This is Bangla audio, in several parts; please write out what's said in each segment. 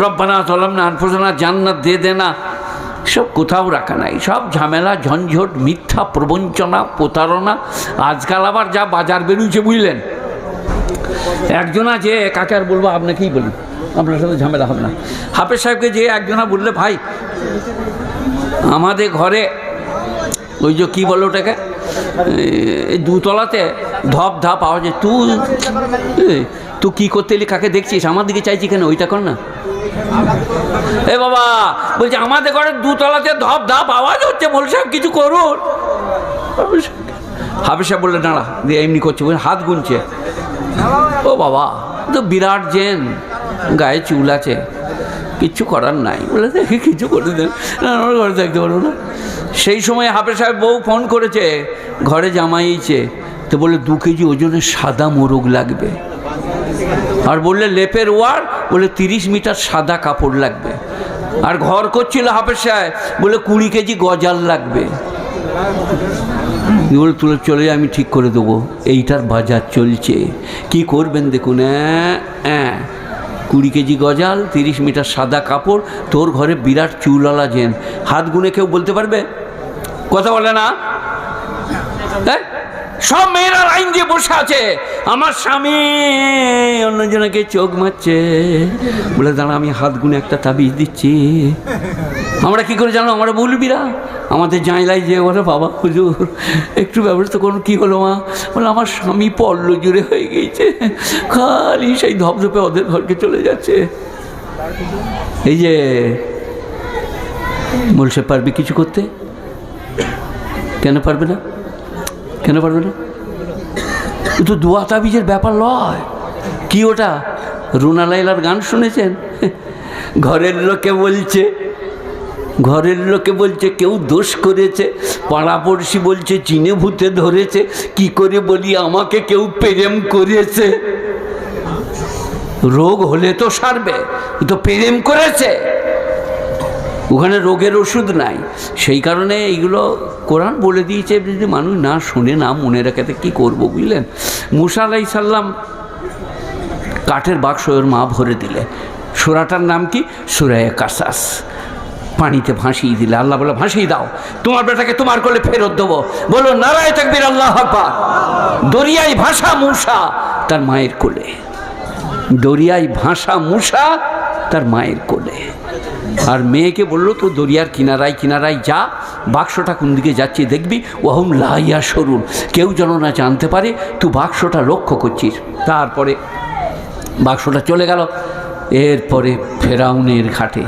রব্বানা যালামনা আনফুসানা, জান্নাত দিয়ে দে না, সব কোথাও রাখা নাই। সব ঝামেলা, ঝঞ্ঝট, মিথ্যা প্রবঞ্চনা, প্রতারণা। আজকাল আবার যা বাজার বেরিয়েছে বুঝলেন। একজনা যে, কাকে আর বলবো, আপনাকেই বলি, আপনার সাথে ঝামেলা হবে না। হাফেজ সাহেবকে যে একজনা বললে, ভাই আমাদের ঘরে ওই যে কী বলো ওটাকে, দুতলাতে ধপ ধাপ আওয়াজ, তুই কী করতে এলি, কাকে দেখছিস, আমার দিকে চাইছি কেন, ওইটা কর না। এ বাবা বলছে আমাদের ঘরের দুতলাতে ধপ ধাপ আওয়াজ হচ্ছে, মোল সাহেব কিছু করুন। হাফেজ সাহেব বললে দাঁড়া, দিয়ে এমনি করছে, হাত গুনছে। ও বাবা, তো বিরাট জেন, গায়ে চুল আছে, কিচ্ছু করার নাই। বলে দেখি কিছু করে দেন, আমার ঘরে দেখতে পারবো না। সেই সময় হাফেজ সাহেব বউ ফোন করেছে, ঘরে জামাইছে, তো বলে 2 কেজি ওজনের সাদা মোরগ লাগবে। আর বললে লেপের ওয়ার, বলে 30 মিটার সাদা কাপড় লাগবে। আর ঘর করছিল হাফেজ সাহেব, বলে 20 কেজি গজাল লাগবে। বলে তুলে চলে, আমি ঠিক করে দেবো, এইটার বাজার চলছে, কি করবেন দেখুন। 20 কেজি গজাল, 30 মিটার সাদা কাপড়, তোর ঘরে বিরাট চুলওয়ালা জেন, হাত গুনে কেউ বলতে পারবে? কথা বলে না। সব মেয়েরা লাইন দিয়ে বসে আছে, আমার স্বামী অন্যজনকে চোখ মারছে। বলে দাঁড়া, আমি হাত গুনে একটা তাবিজ দিচ্ছি। আমরা কি করে জানো, আমরা বলবিরা আমাদের জানলাই যে বলে, বাবা হুজুর একটু ব্যবস্থা করুন। কী হলো মা? বলে আমার স্বামী পল্ল জুড়ে হয়ে গিয়েছে, খালি সেই ধপধপে ওদের ঘরকে চলে যাচ্ছে। এই যে বলছে পারবে কিছু করতে? কেন পারবে না? কেন পারবে না? তো দোয়া তাবিজের ব্যাপার নয়। কি ওটা? রুনা লাইলার গান শুনেছেন? ঘরের লোকে বলছে কেউ দোষ করেছে, পাড়াপড়শি বলছে চিনে ভূতে ধরেছে, কি করে বলি আমাকে কেউ প্রেম করেছে। রোগ হলে তো সারবে, তো প্রেম করেছে, ওখানে রোগের ওষুধ নাই। সেই কারণে এইগুলো কোরআন বলে দিয়েছে, যদি মানুষ না শোনে, না মনে রাখাতে কী করবো বুঝলেন। মুসা আলাইহিস সালাম কাঠের বাক্স ওর মা ভরে দিলে, সূরাটার নাম কি? সূরা কাসাস। পানিতে ভাসিয়ে দিলে, আল্লাহ বলে ভাসিয়ে দাও, তোমার বেটাকে তোমার কোলে ফেরত দেবো। বলো নারায়ে তাকবীর, আল্লাহু আকবার। দরিয়ায় ভাসা মূসা তার মায়ের কোলে, দরিয়ায় ভাসা মূসা তার মায়ের কোলে। আর মেয়েকে বললো তো দরিয়ার কিনারায় কিনারায় যা, বাক্সটা কোন দিকে যাচ্ছে দেখবি, ওহম লা ইয়াশউরুন, কেউ যেন না জানতে পারে তুই বাক্সটা লক্ষ্য করছিস। তারপরে বাক্সটা চলে গেল। এরপরে ফেরাউনের ঘাটে,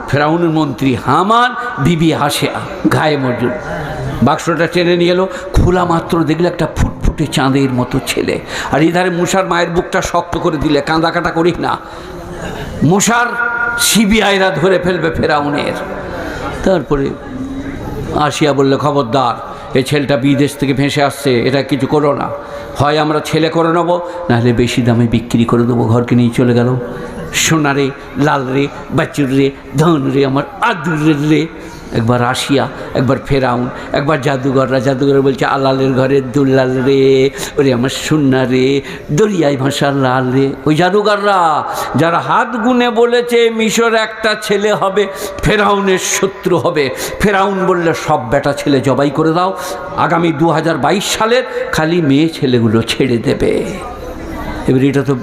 ফেরাউনের মন্ত্রী হামান, বিবি হাসিয়া গায়ে মজুদ বাক্সটা টেনে নিয়ে এলো। খোলা মাত্র দেখলে একটা ফুটফুটে চাঁদের মতো ছেলে। আর এধারে মুসার মায়ের বুকটা শক্ত করে দিলে, কাঁদা কাটা করিস না, মুসার সিবিআইরা ধরে ফেলবে ফেরাউনের। তারপরে আসিয়া বললে খবরদার, এই ছেলেটা বিদেশ থেকে ভেসে আসছে, এটা কিছু করো না, হয় আমরা ছেলে করে নেবো, নাহলে বেশি দামে বিক্রি করে দেবো। ঘরকে নিয়ে চলে গেল। সোনা রে, লাল রে, বাচুর রে, ধন রে, আমার আদুরের রে। একবার আসিয়া, একবার ফেরাউন, একবার জাদুঘর বলছে আলালের ঘরের দুল্লাল রে, ওরে আমার সোনা রে, দরিয়ায় ভাষার লাল রে। ওই জাদুঘররা যারা হাত গুনে বলেছে মিশর একটা ছেলে হবে, ফেরাউনের শত্রু হবে। ফেরাউন বললে সব বেটা ছেলে জবাই করে দাও, আগামী 2022 সালের খালি মেয়ে ছেলেগুলো ছেড়ে দেবে। এবার এটা তো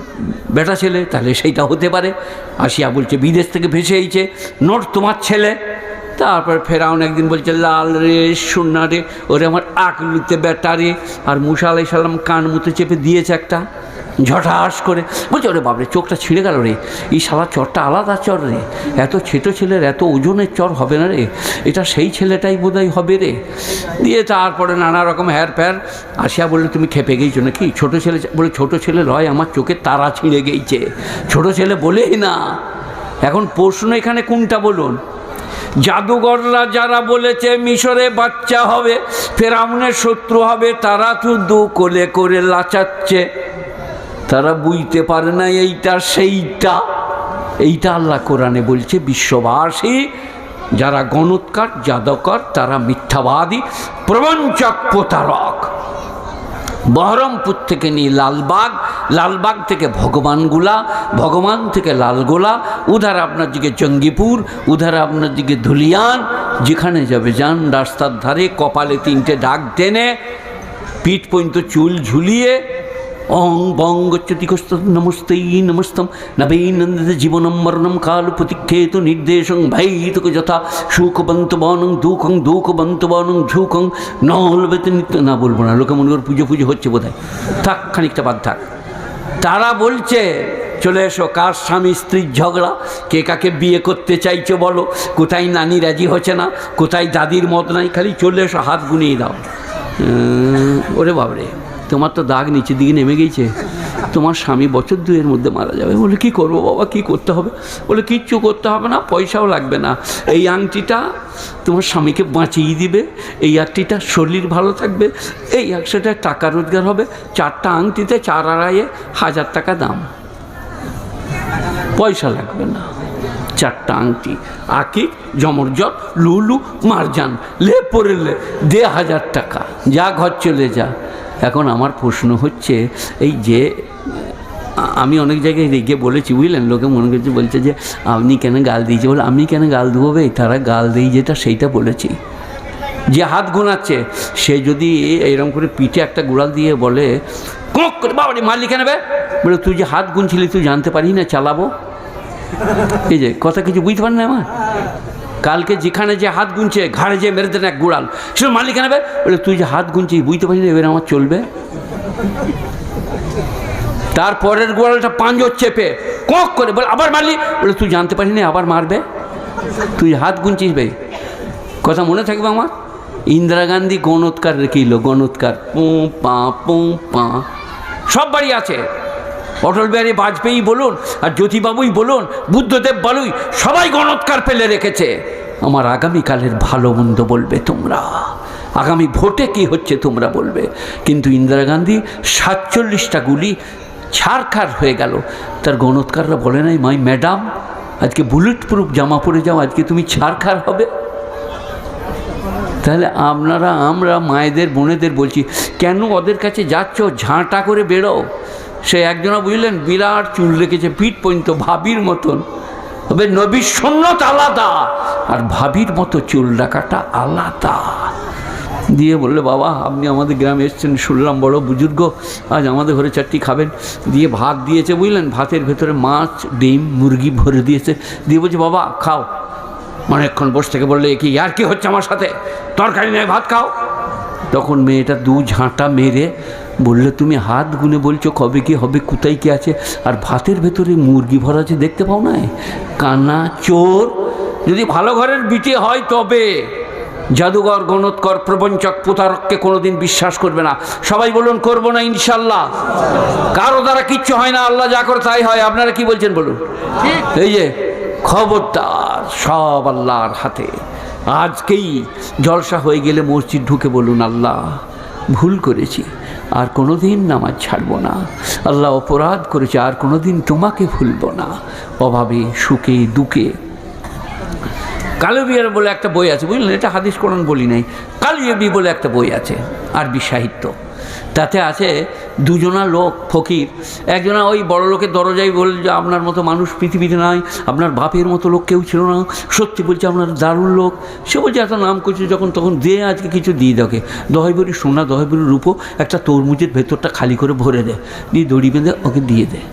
বেটা ছেলে, তাহলে সেইটা হতে পারে। আসিয়া বলছে বিদেশ থেকে ভেসে এইছে, নোট তোমার ছেলে। তারপর ফেরাউন একদিন বলছে লাল রে, সোনা রে, ওরে আমার আকলুতে বেটা রে। আর মুসা আলাইহিস সালাম কান মুতে চেপে দিয়েছে একটা, ঝটাস করে। বলছে ওরে বাবরে, চোখটা ছিঁড়ে গেল রে, এই শালা চরটা আলাদা চর রে, এত ছোটো ছেলের এত ওজনের চর হবে না রে, এটা সেই ছেলেটাই বোধহয় হবে রে। দিয়ে তারপরে নানা রকম হ্যার প্যার। আসিয়া বললে তুমি খেপে গেইছো নাকি? ছোটো ছেলে বলে ছোটো ছেলে নয়, আমার চোখে তারা ছিঁড়ে গেইছে, ছোটো ছেলে বলেই না। এখন প্রশ্ন এখানে কোনটা বলুন? জাদুঘররা যারা বলেছে মিশরে বাচ্চা হবে, ফেরাউনের শত্রু হবে, তারা তো দু কোলে করে লাচাচ্ছে, তারা বুঝতে পারে না এইটা সেইটা। এইটা আল্লাহ কোরআনে বলছে বিশ্ববাসী যারা গণৎকার, জাদুকর, তারা মিথ্যাবাদী, প্রবঞ্চক, প্রতারক। বহরমপুর থেকে নিয়ে লালবাগ লালবাগ থেকে ভগবানগুলা, ভগবান থেকে লালগোলা, উধার আপনার দিকে জঙ্গিপুর, উধার আপনার দিকে ধুলিয়ান, যেখানে যাবে যান। রাস্তার ধারে কপালে 3টে দাগ টেনে, পিঠ পর্যন্ত চুল ঝুলিয়ে, ওং বং গচ্ছতি কস্ত নমস্তেই নমস্তম নবীনন্দতে জীবনম মরণম কাল প্রতিক্ষেতু নির্দেশং ভাইতক যথা সুখবন্ত বনং দুঃখং দুঃখবন্ত বনং ঝুঁকং নলবেতে নিত্য। না বলবো না, লোকে মনে করে পুজো পুজো হচ্ছে বোধহয়, থাক খানিকটা বাদ থাক। তারা বলছে চলে এসো, কার স্বামী স্ত্রীর ঝগড়া, কে কাকে বিয়ে করতে চাইছো বলো, কোথায় নানি রাজি হচ্ছে না, কোথায় দাদির মত নাই, খালি চলে এসো, হাত গুনিয়ে দাও। ওরে বাবরে, তোমার তো দাগ নিচের দিকে নেমে গিয়েছে, তোমার স্বামী বছর 2-এর মধ্যে মারা যাবে। বলে কী করবো বাবা, কী করতে হবে? বলে কিচ্ছু করতে হবে না, পয়সাও লাগবে না, এই আংটিটা তোমার স্বামীকে বাঁচিয়ে দিবে, এই আংটিটা শরীর ভালো থাকবে, এই 100 টাকা রোজগার হবে, 4টা আংটিতে 4-2.5 টাকা দাম, পয়সা লাগবে না। 4টা আংটি, আঁকি, জমরজট, লুলু, মারজান, লে পড়লে দে 1000 টাকা, যা ঘর চলে যা। এখন আমার প্রশ্ন হচ্ছে, এই যে আমি অনেক জায়গায় রেগে বলেছি বুঝলেন, লোকে মনে করছে, বলছে যে আপনি কেন গাল দিয়েছে, বলে আমি কেন গাল দেবো ভাই, তারা গাল দেই যেটা সেইটা বলেছি। যে হাত গোনাচ্ছে সে যদি এইরকম করে পিঠে একটা গুড়াল দিয়ে বলে কোক করে, বাবা মারলি কেন বে, বলে তুই যে হাত গুনছিলি তুই জানতে পারি না চালাবো, এই যে কথা কিছু বুঝতে পারেন না আমার। কালকে যেখানে যে হাত গুনছে ঘাড়ে যে মেরে দেন এক গুড়াল, সে মালিক নেবে, বলে তুই যে হাত গুনছিস বুঝতে পারি না, এবার আমার চলবে। তারপরের গোড়ালটা পাঁজর চেপে কক করে বলে আবার মারলি, বলে তুই জানতে পারি না আবার মারবে, তুই হাত গুনছিস ভাই। কথা মনে থাকবে আমার। ইন্দিরা গান্ধী গণৎকার রেখেইল, গণৎকার, পো পা পো পা, সব বাড়ি আছে। অটল বিহারী বাজপেয়ী বলুন আর জ্যোতিবাবুই বলুন, বুদ্ধদেব বলুই, সবাই গণৎকার ফেলে রেখেছে। আমার আগামীকালের ভালো মন্দ বলবে তোমরা, আগামী ভোটে কি হচ্ছে তোমরা বলবে। কিন্তু ইন্দিরা গান্ধী 47টা গুলি ছারখার হয়ে গেল, তার গণৎকাররা বলে নাই মাই ম্যাডাম আজকে বুলেট প্রুফ জামা পরে যাও, আজকে তুমি ছারখার হবে। তাহলে আমরা মায়েদের বোনেদের বলছি, কেন ওদের কাছে যাচ্ছ, ঝাঁটা করে বেরো। সে একজনা বুঝলেন বিরাট চুল রেখেছে পিঠ পর্যন্ত, ভাবির মতন। তবে নবীর সুন্নত আলাদা আর ভাবির মতো চুল রাখাটা আলাদা। দিয়ে বললে বাবা আপনি আমাদের গ্রামে এসছেন, শুনলাম বড় বুজুর্গ, আজ আমাদের ঘরে 4টি খাবেন। দিয়ে ভাত দিয়েছে বুঝলেন, ভাতের ভেতরে মাছ, ডিম, মুরগি ভরে দিয়েছে। দিয়ে বলছে বাবা খাও। অনেকক্ষণ বসে থেকে বললে কি আর কি হচ্ছে আমার সাথে, তরকারি নেই ভাত খাও। তখন মেয়েটা 2 ঝাঁটা মেরে বললে তুমি হাত গুনে বলছো কবে কি হবে, কোথায় কি আছে, আর ভাতের ভেতরে মুরগি ভরা আছে দেখতে পাও না? কানা চোর। যদি ভালো ঘরের বিটে হয় তবে জাদুঘর, গণৎকর, প্রবঞ্চক, প্রতারককে কোনোদিন বিশ্বাস করবে না। সবাই বলুন করবো না ইনশাল্লাহ। কারো দ্বারা কিচ্ছু হয় না, আল্লাহ যা করে তাই হয়। আপনারা কি বলছেন বলুন? এই যে খবরদার, সব আল্লাহর হাতে। আজকেই জলসা হয়ে গেলে মসজিদ ঢুকে বলুন আল্লাহ ভুল করেছি, আর কোনোদিন নামাজ ছাড়বো না। আল্লাহ অপরাধ করেছে, আর কোনোদিন তোমাকে ভুলবো না। অভাবে, সুখে, দুঃখে। কালবিয়ার বলে একটা বই আছে বুঝলেন, এটা হাদিস কোরআন বলি নাই, কালবিয়াবি বলে একটা বই আছে আরবি সাহিত্য। তাতে আছে 2 জনা লোক ফকির, একজনা ওই বড় লোকের দরজায় বলে যে আপনার মতো মানুষ পৃথিবীতে নাই, আপনার বাপের মতো লোক কেউ ছিল না, সত্যি বলছে আপনার দারুণ লোক। সে বলছে এত নাম করছে যখন তখন দে আজকে কিছু দিয়ে দেখে, 10 ভরি সোনা 10 ভরি রূপো একটা তরমুজের ভেতরটা খালি করে ভরে দেয়, দিয়ে দড়ি বেঁধে ওকে দিয়ে দেয়।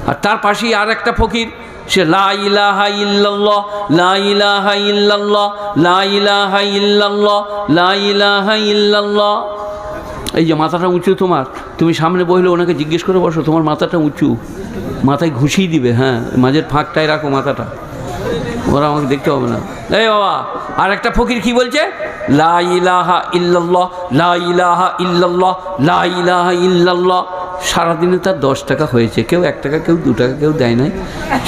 আর তার পাশেই আর একটা ফকির, সে লা ইলাহা ইল্লাল্লাহ, লা ইলাহা ইল্লাল্লাহ, লা ইলাহা ইল্লাল্লাহ, লা ইলাহা ইল্লাল্লাহ। এই যে মাথাটা উঁচু তোমার, তুমি সামনে বসলে ওনাকে জিজ্ঞেস করে বসো তোমার মাথাটা উঁচু, মাথায় ঘুষিয়ে দিবে, হ্যাঁ মাঝের ফাঁকটায় রাখো মাথাটা, ওরা আমাকে দেখতে হবে না। এই বাবা, আর একটা ফকির কি বলছে, লা ইলাহা ইল্লাল্লাহ, লা ইলাহা ইল্লাল্লাহ, লা ইলাহা ইল্লাল্লাহ। সারাদিনে তার 10 টাকা হয়েছে, কেউ 1 টাকা, কেউ 2 টাকা, কেউ দেয় নাই।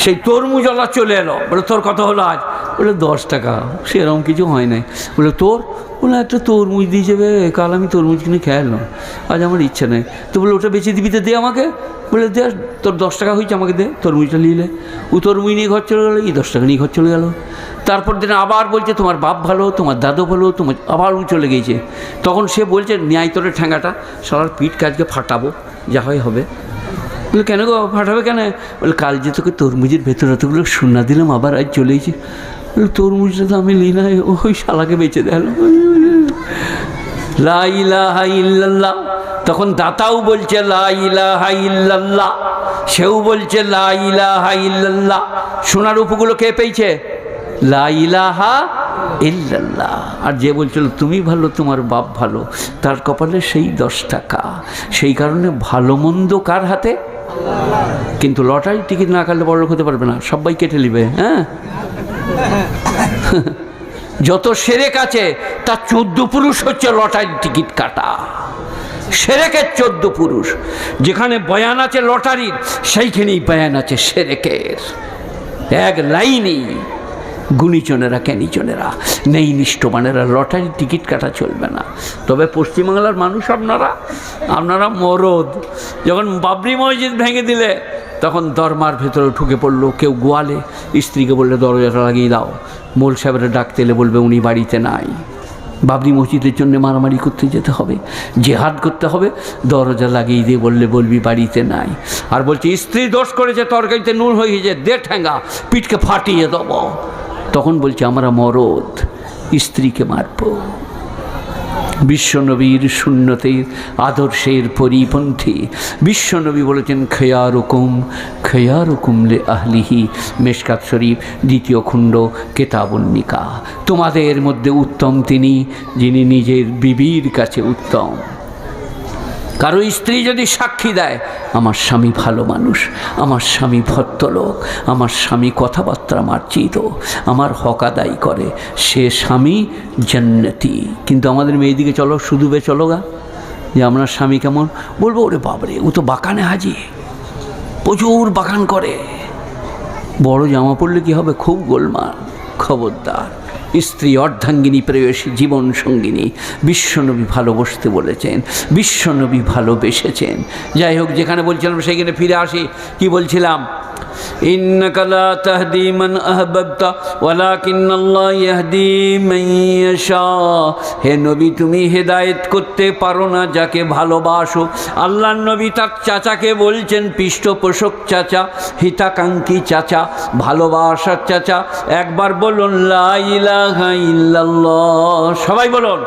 সেই তরমুজওয়ালা চলে এলো, বলে তোর কত হলো আজ, বলে 10 টাকা। সেরকম কিছু হয় নাই। বলে তোর, বলে একটা তরমুজ দিয়ে যাবে, কাল আমি তরমুজ কিনে খেয়ে এলাম, আজ আমার ইচ্ছা নেই। তো বলে ওটা বেঁচে দিবি তো দে আমাকে, বলে দে, তোর 10 টাকা হয়েছে আমাকে দে তরমুজটা নিলে। ও তরমুজ নিয়ে ঘর চলে গেলো, এই 10 টাকা নিয়ে ঘর চলে গেল। তারপর দিন আবার বলছে তোমার বাপ ভালো, তোমার দাদু ভালো, তোমার আবার ও চলে গেছে। তখন সে বলছে ন্যায় তোরে ঠ্যাঙ্গাটা, সারার পিঠ কাজকে ফাটাবো, যা হয় হবে। বলে কেন গো ফাটাবে কেন? বলে কাল যে তোকে তরমুজের ভেতরে এতগুলো সোনা দিলাম, আবার আজ চলেছি। তরমুজটা তো আমি লি নাই, ওই শালাকে বেঁচে দিল। লা ইলাহা ইল্লাল্লাহ। তখন দাতাও বলছে লা ইলাহা ইল্লাল্লাহ, সেও বলছে লা ইলাহা ইল্লাল্লাহ। সোনার উপগুলো কে পেয়েছে? লা ইলাহা ইল্লাল্লাহ। আর যে বলছিল তুমি ভালো তোমার বাপ ভালো, তার কপালে সেই 10 টাকা। সেই কারণে ভালো মন্দ কার হাতে? কিন্তু লটারি টিকিট না কাটলে বড়লোক হতে পারবে না, সবাই কেটে নিবে। হ্যাঁ, যত সেরেক আছে তার 14 পুরুষ হচ্ছে লটারির টিকিট কাটা। সেরেকের 14 পুরুষ। যেখানে বয়ান আছে লটারির, সেইখানেই বয়ান আছে সেরেকের। এক লাইনই গুণীজনেরা জ্ঞানীজনেরা, নেই নিষ্ঠবানেরা, লটারির টিকিট কাটা চলবে না। তবে পশ্চিমবাংলার মানুষ আপনারা মরদ। যখন বাবরি মসজিদ ভেঙে দিলে তখন দরমার ভেতরে ঢুকে পড়লো। কেউ গোয়ালে, স্ত্রীকে বললে দরজাটা লাগিয়ে দাও। মোল সাহেবেরা ডাকতে এলে বলবে উনি বাড়িতে নাই। বাবরি মসজিদের জন্য মারামারি করতে যেতে হবে, জেহাদ করতে হবে, দরজা লাগিয়ে দিয়ে বলবি বাড়িতে নাই। আর বলছে স্ত্রী দোষ করেছে, তরকারিতে নুন হয়ে গেছে, দে ঠ্যাঙ্গা, পিঠকে ফাটিয়ে দেবো। তখন বলছে আমরা মরদ, স্ত্রীকে মারব। বিশ্বনবীর সুন্নতের আদর্শের পরিপন্থী বিশ্বনবী বলেছেন খয়ারুকুম লে আহলিহি, মেশকাত শরীফ 2 খণ্ড কেতাবুন নিকাহ। তোমাদের মধ্যে উত্তম তিনি যিনি নিজের বিবির কাছে উত্তম। কারো স্ত্রী যদি সাক্ষী দেয় আমার স্বামী ভালো মানুষ, আমার স্বামী ভদ্রলোক, আমার স্বামী কথাবার্তা মার্জিত, আমার হক আদায় করে, সে স্বামী জান্নাতি। কিন্তু আমাদের মেয়েদিকে চলো শুধু চলো গা যে আপনার স্বামী কেমন, বলবো ওরে বাবরে ও তো বাগানে হাজি, প্রচুর বাগান করে। বড় জামা পড়লে কি হবে? খুব গোলমাল। খবরদার, স্ত্রী অর্ধাঙ্গিনী প্রেয়সী জীবন সঙ্গিনী। বিশ্বনবী ভালোবাসতে বলেছেন, বিশ্বনবী ভালোবেসেছেন। যাই হোক, যেখানে বলছিলাম সেইখানে ফিরে আসি। কি বলছিলাম? ইন্নাকা লা তাহদি মান আহবাবতা ওয়ালাকিন্নাল্লাহ ইয়াহদি মান ইয়াশা। হে নবী, তুমি হেদায়েত করতে পারো না যাকে ভালোবাসো। আল্লাহর নবী তার চাচাকে বলছেন, পৃষ্ঠপোষক চাচা, হিতাকাঙ্ক্ষী চাচা, ভালোবাসার চাচা। একবার বলুন লা ইলাহা ইল্লাল্লাহ। সবাই বলুন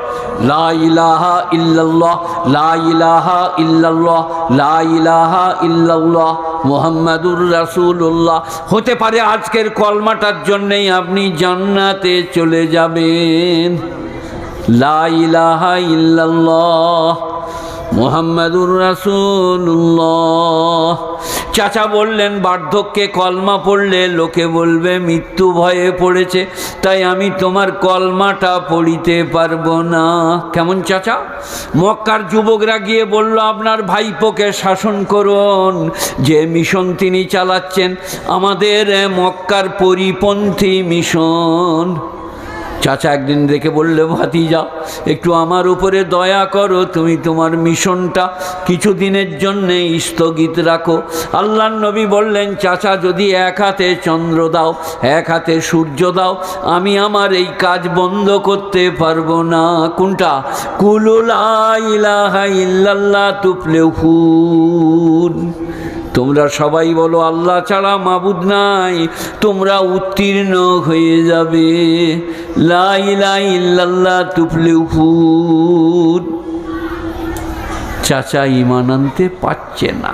লা ইলাহা ইল্লাল্লাহ, লা ইলাহা ইল্লাল্লাহ, লা ইলাহা ইল্লাল্লাহ মুহাম্মাদুর রাসূলুল্লাহ। হতে পারে আজকের কলমাটার জন্যেই আপনি জান্নাতে চলে যাবেন। লা ইলাহা ইল্লাল্লাহ মুহাম্মাদুর রাসূলুল্লাহ। চাচা বললেন বার্ধক্যে কলমা পড়লে লোকে বলবে মৃত্যু ভয়ে পড়েছে, তাই আমি তোমার কলমাটা পড়িতে পারবো না। কেমন চাচা? মক্কার যুবকরা গিয়ে বলল আপনার ভাইপোকে শাসন করুন, যে মিশন তিনি চালাচ্ছেন আমাদের মক্কার পরিপন্থী মিশন। চাচা একদিন দেখে বললে ভাতিজা একটু আমার উপরে দয়া করো, তুমি তোমার মিশনটা কিছুদিনের জন্যে স্থগিত রাখো। আল্লাহর নবী বললেন চাচা যদি এক হাতে চন্দ্র দাও, এক হাতে সূর্য দাও, আমি আমার এই কাজ বন্ধ করতে পারবো না। কোনটা? কুলু লা ইলাহা ইল্লাল্লাহ তুফলিহুন। তোমরা সবাই বলো আল্লাহ ছাড়া মাবুদ নাই, তোমরা উত্তীর্ণ হয়ে যাবে। লা ইলাহা ইল্লাল্লাহ তুফলিহুন। চাচা ঈমান আনতে পারছে না।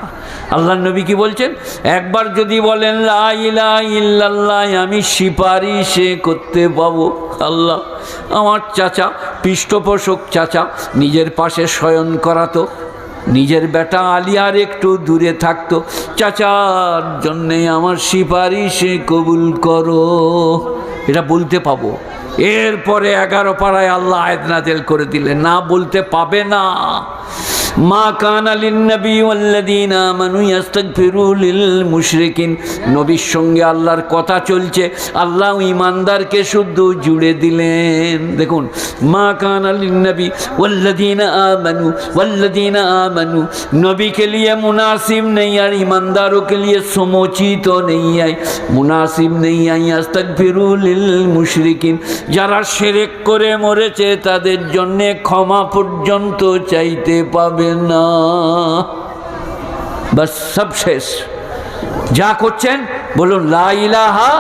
আল্লাহর নবী কি বলছেন? একবার যদি বলেন লা ইলাহা ইল্লাল্লাহ, আমি সুপারিশে করতে পাবো। আল্লাহ আমার চাচা, পৃষ্ঠপোষক চাচা, নিজের পাশে শয়ন করাতো, নিজের বেটা আলিয়ার একটু দূরে থাকতো, চাচার জন্যে আমার সুপারিশে কবুল করো, এটা বলতে পাবো। এরপরে 11 পাড়ায় আল্লাহ আয়াত নাযিল করে দিলেন, না বলতে পাবে না। মা কানা লিন-নবী ওয়াল্লাযীনা আমানু ইস্তাগফিরু লিল মুশরিকিন। নবীর সঙ্গে আল্লাহর কথা চলছে, আল্লাহ ঈমানদারকে শুদ্ধ জুড়ে দিলেন। দেখুন, মা কানা লিন-নবী ওয়াল্লাযীনা আমানু, नबी के लिए मुनासिब नहीं है, ईमानदारों के लिए समोचित तो नहीं है, मुनासिब नहीं है इस्तगफिरु लिल मुशरिकिन। যারা শিরক করে মরেছে তাদের জন্য ক্ষমা পর্যন্ত চাইতে পাবে না। বাস সব শেষ। যা করছেন বলুন লা ইলাহা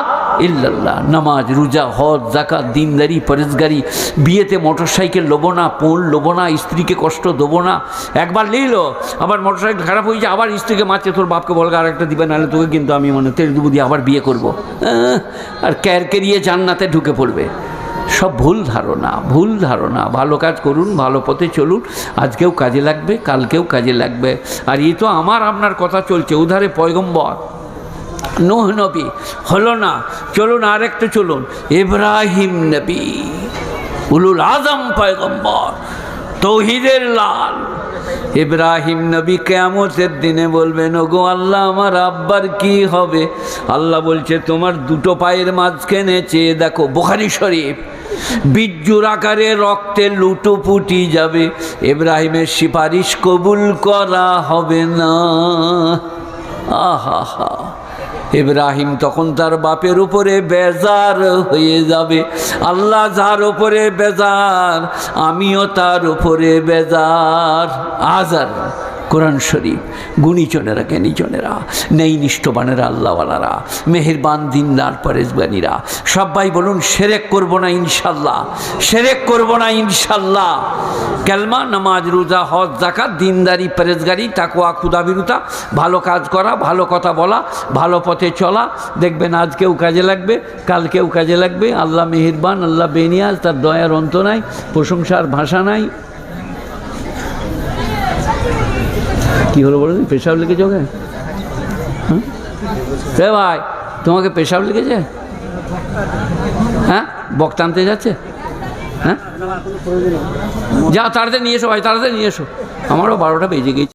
ইল্লাল্লাহ। নামাজ, রোজা, হজ, যাকাত, দিনদারি, পরেজগারি, বিয়েতে মোটরসাইকেল লোবো না, পোল লোবো না, স্ত্রীকে কষ্ট দেবো না। একবার নিল, আবার মোটরসাইকেল খারাপ হয়ে যায়, আবার স্ত্রীকে মারছে, তোর বাপকে বলবে আরেকটা দিবে, নাহলে তোকে কিন্তু আমি তেল দেবো দিয়ে আবার বিয়ে করবো। আর ক্যারকেরিয়ে জান্নাতে ঢুকে পড়বে। সব ভুল ধারণা, ভুল ধারণা। ভালো কাজ করুন, ভালো পথে চলুন, আজকেও কাজে লাগবে, কালকেও কাজে লাগবে। আর এই তো আমার আপনার কথা চলছে, উধারে পয়গম্বর নূহ নবী হলো না, চলুন আরেকটা চলুন, ইব্রাহিম নবী, উলুল আজম পয়গম্বর, তৌহিদের লাল ইব্রাহিম নবী কিয়ামতের দিনে বলবেন, ওগো আল্লাহ আমার আব্বার কি হবে? আল্লাহ বলছে তোমার দুটো পায়ের মাঝখানে চেয়ে দেখো। বুখারী শরীফ। বীর্যুর আকারে রক্তে লুটোপুটি যাবে, ইব্রাহিমের সুপারিশ কবুল করা হবে না। আহা হা। ইব্রাহিম তখন তার বাপের উপরে বেজার হয়ে যাবে। আল্লাহ যার উপরে বেজার, আমিও তার উপরে বেজার। আজার কোরআন শরীফ। গুণীজনেরা, জ্ঞানীজনেরা, নেই নিষ্ঠবানেরা, আল্লাহওয়ালারা, মেহেরবান দিনদার পরেজগানীরা, সবাই বলুন শিরক করব না ইনশাল্লাহ, শিরক করব না ইনশাল্লাহ। কালমা, নামাজ, রোজা, হজ, যাকাত, দিনদারি, পরেজগারি, তাকওয়া, ক্ষুধাবিরতা, ভালো কাজ করা, ভালো কথা বলা, ভালো পথে চলা। দেখবেন আজকেও কাজে লাগবে, কালকেও কাজে লাগবে। আল্লাহ মেহেরবান, আল্লাহ বেনিয়াজ, তার দয়ার অন্ত নাই, প্রশংসার ভাষা নাই। কি হলো বলো? পেশাব লেগেছে ওকে? হ্যাঁ ভাই, তোমাকে পেশাব লেগেছে? হ্যাঁ, বক্তা আনতে যাচ্ছে? হ্যাঁ, যা তাড়াতাড়ি নিয়ে এসো ভাই, তাড়াতাড়ি নিয়ে এসো, আমারও 12টা বেজে গেছে।